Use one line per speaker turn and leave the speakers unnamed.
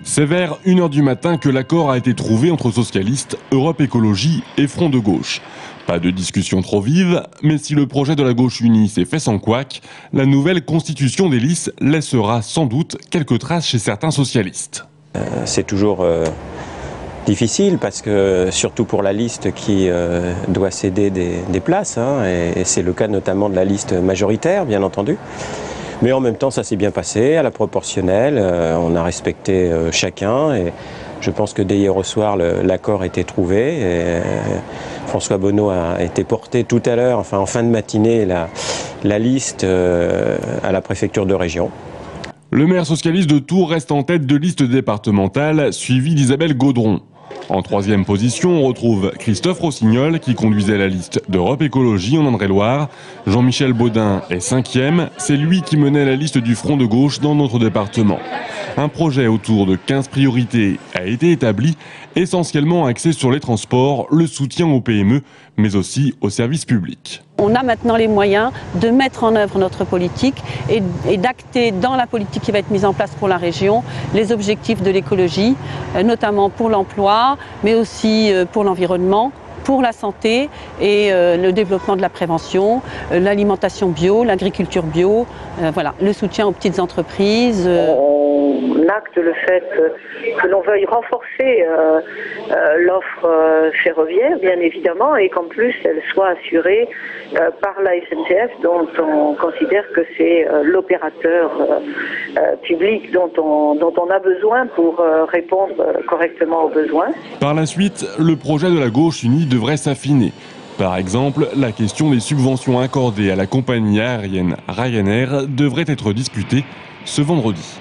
C'est vers 1 h du matin que l'accord a été trouvé entre socialistes, Europe Écologie et Front de Gauche. Pas de discussion trop vive, mais si le projet de la gauche unie s'est fait sans couac, la nouvelle constitution des listes laissera sans doute quelques traces chez certains socialistes.
C'est toujours difficile parce que, surtout pour la liste qui doit céder des places, et c'est le cas notamment de la liste majoritaire, bien entendu. Mais en même temps, ça s'est bien passé, à la proportionnelle, on a respecté chacun et je pense que dès hier au soir, l'accord a été trouvé. Et François Bonneau a été porté tout à l'heure, enfin en fin de matinée, la liste à la préfecture de région.
Le maire socialiste de Tours reste en tête de liste départementale, suivi d'Isabelle Gaudron. En troisième position, on retrouve Christophe Rossignol qui conduisait la liste d'Europe Écologie en Indre-et-Loire. Jean-Michel Baudin est 5e, c'est lui qui menait la liste du Front de Gauche dans notre département. Un projet autour de 15 priorités a été établi, essentiellement axé sur les transports, le soutien aux PME, mais aussi aux services publics.
On a maintenant les moyens de mettre en œuvre notre politique et d'acter dans la politique qui va être mise en place pour la région les objectifs de l'écologie, notamment pour l'emploi, mais aussi pour l'environnement, pour la santé et le développement de la prévention, l'alimentation bio, l'agriculture bio, voilà, le soutien aux petites entreprises.
On acte le fait que l'on veuille renforcer l'offre ferroviaire, bien évidemment, et qu'en plus elle soit assurée par la SNCF, dont on considère que c'est l'opérateur public dont on a besoin pour répondre correctement aux besoins.
Par la suite, le projet de la gauche unie devrait s'affiner. Par exemple, la question des subventions accordées à la compagnie aérienne Ryanair devrait être discutée ce vendredi.